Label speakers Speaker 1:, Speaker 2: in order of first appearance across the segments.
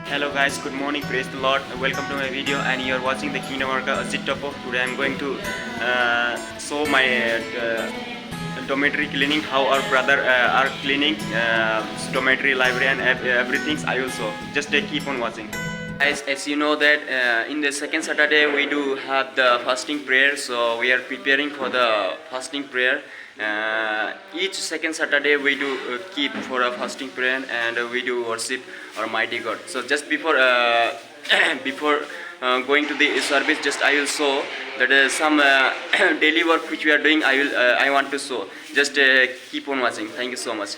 Speaker 1: Hello guys, good morning, praise the Lord. Welcome to my video and you are watching the Kingdom Arca Ajit Topo. Today I am going to show my dormitory cleaning, how our brother are cleaning dormitory, library and everything I will show. Just keep on watching. Guys, as you know that in the second Saturday we do have the fasting prayer, so we are preparing for the fasting prayer. Each second Saturday we do keep for a fasting prayer and we do worship our mighty God. So just before before going to the service, just I will show that some daily work which we are doing. I want to show. Just keep on watching. Thank you so much.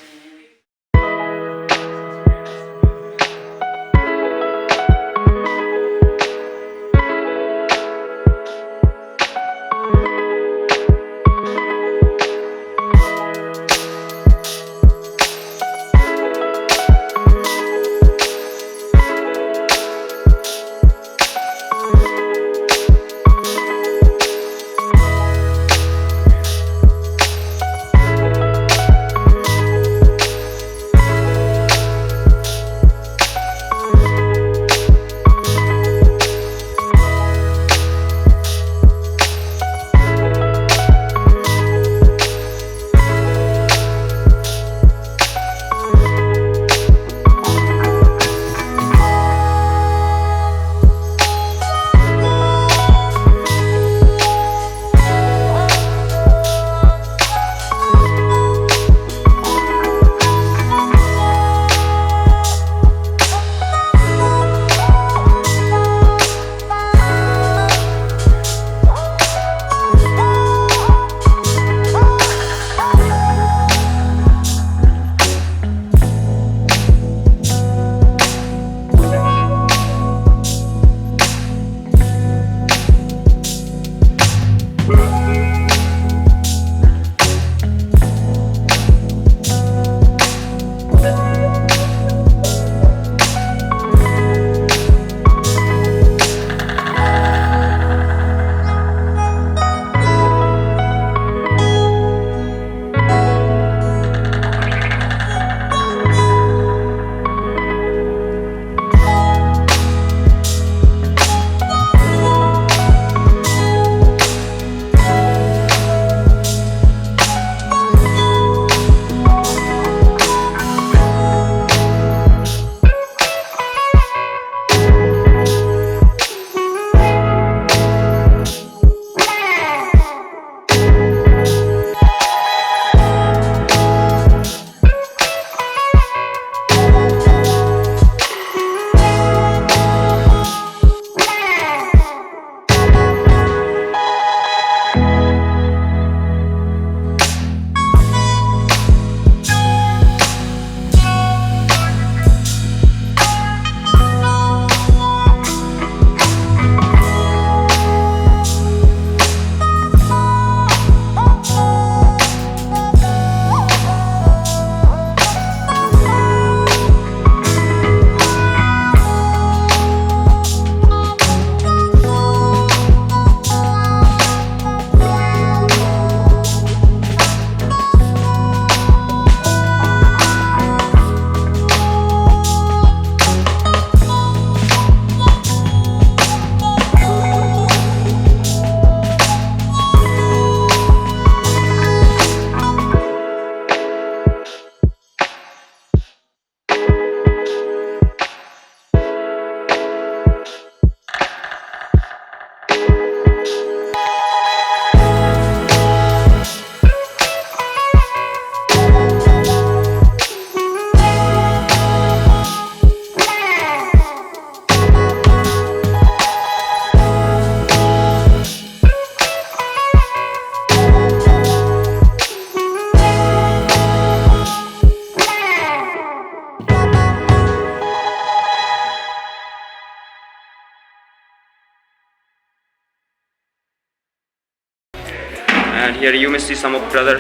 Speaker 1: And here you may see some of brother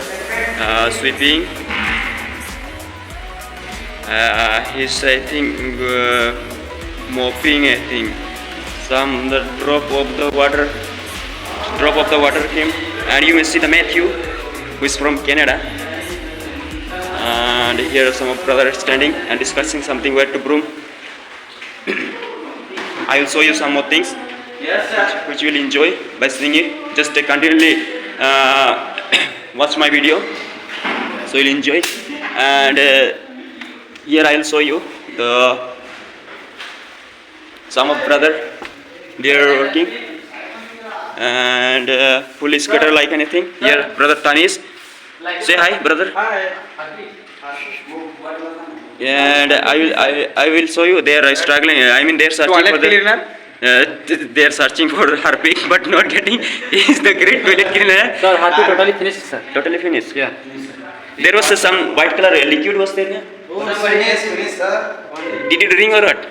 Speaker 1: sweeping. He's I think mopping. I think some the drop of the water came. And you may see the Matthew, who is from Canada. And here some of brothers standing and discussing something where to broom. I will show you some more things which you will enjoy by seeing it. Just continually watch my video, so you'll enjoy. And here I will show you the some of brother, they are working, and full scatter like anything. Here brother Tanis, say hi brother. And I will show you, they are struggling, I mean they are searching for the they are searching for harpic but not getting. He is the great toilet cleaner.
Speaker 2: Sir, harpic totally finished, sir.
Speaker 1: Totally finished.
Speaker 2: Yeah.
Speaker 1: There was some white color liquid was there.
Speaker 3: Finish, sir.
Speaker 1: Did you drink or what?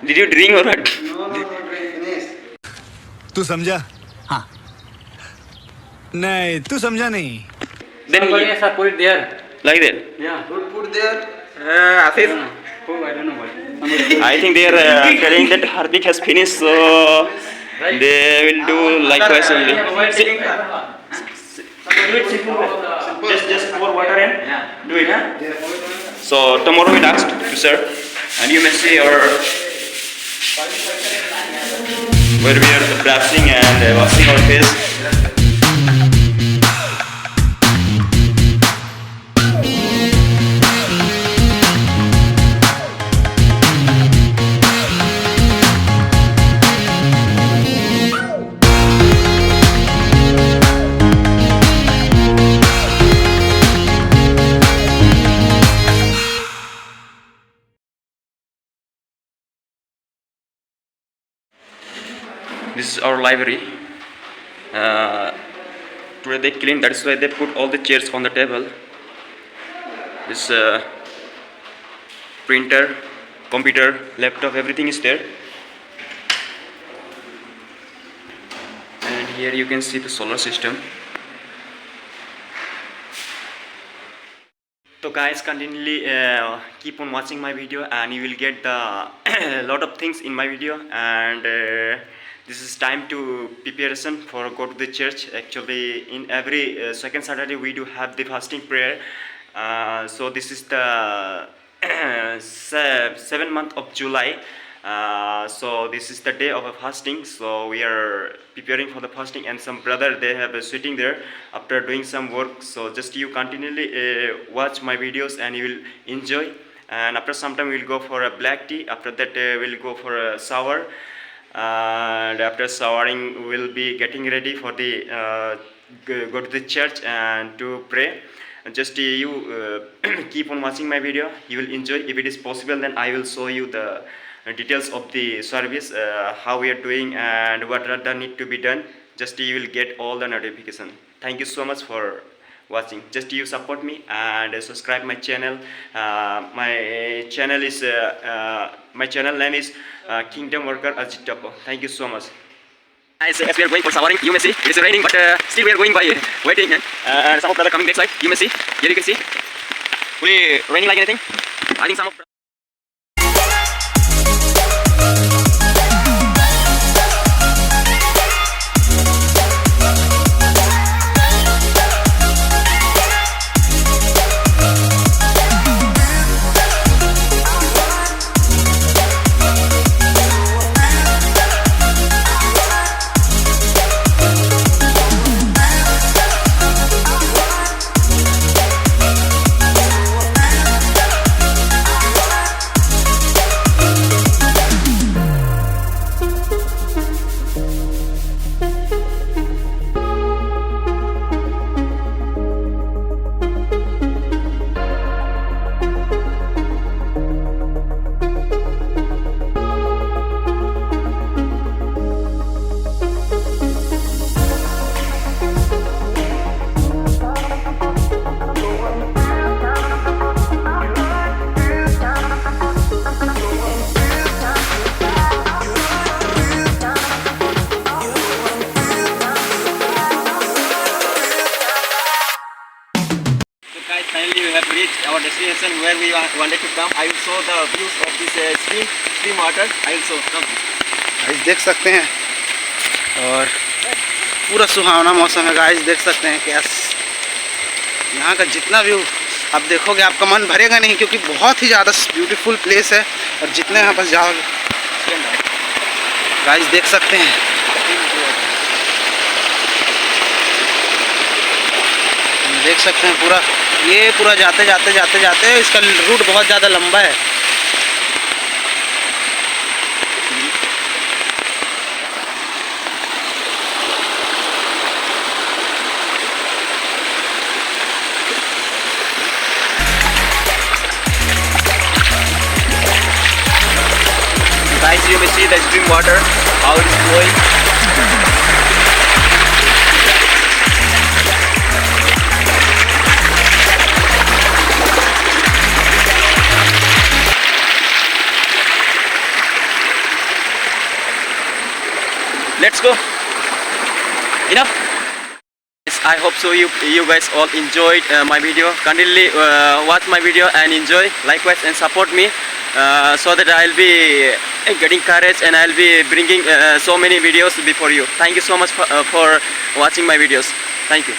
Speaker 1: Did you drink or what?
Speaker 3: No, finish.
Speaker 4: तू समझा? हाँ. नहीं, तू समझा नहीं.
Speaker 1: Then
Speaker 2: Sir, put it there.
Speaker 1: like that.
Speaker 2: Yeah.
Speaker 3: Put there.
Speaker 1: Asif,
Speaker 2: Oh, I don't know what.
Speaker 1: I think they are telling that harpic has finished, so they will do likewise only. Just pour water in. Do it. So tomorrow we asked to serve, and you may see our where we are brushing and washing our face. This is our library. Today they clean, that is why they put all the chairs on the table. This printer, computer, laptop, everything is there. And here you can see the solar system. So guys, continually keep on watching my video and you will get the lot of things in my video. And this is time to preparation for go to the church. Actually in every second Saturday we do have the fasting prayer. So this is the 7th month of July. So this is the day of a fasting, so we are preparing for the fasting, and some brother they have sitting there after doing some work. So just you continually watch my videos and you will enjoy. And after some time we will go for a black tea. After that we will go for a shower, and after showering we will be getting ready for the go to the church and to pray. Just you keep on watching my video, you will enjoy. If it is possible, then I will show you the details of the service, how we are doing and what are need to be done. Just you will get all the notification. Thank you so much for watching. Just you support me and subscribe my channel. My channel name is Kingdom Worker Ajay. Thank you so much. As we are going for showering, you may see it is raining, but still we are going by waiting. And some of brother coming back side, you may see. Here you can see, we raining like anything. I think some of our destination where we wanted to come. I will show the views of this stream water. I will show. Come.
Speaker 3: Guys देख सकते हैं, और पूरा सुहावना मौसम है guys. देख सकते हैं क्या यहाँ का जितना व्यू आप देखोगे आपका मन भरेगा नहीं, क्योंकि बहुत ही ज़्यादा ब्यूटीफुल प्लेस है. और जितने यहाँ पर जाओगे गाइस देख सकते हैं, देख सकते हैं पूरा, ये पूरा जाते जाते जाते जाते इसका रूट बहुत ज़्यादा लंबा है।
Speaker 1: Guys, you may see the stream water, how it is flowing. Let's go. Enough. Yes, I hope so. You guys all enjoyed my video. Kindly watch my video and enjoy. Likewise, and support me so that I'll be getting courage and I'll be bringing so many videos before you. Thank you so much for watching my videos. Thank you.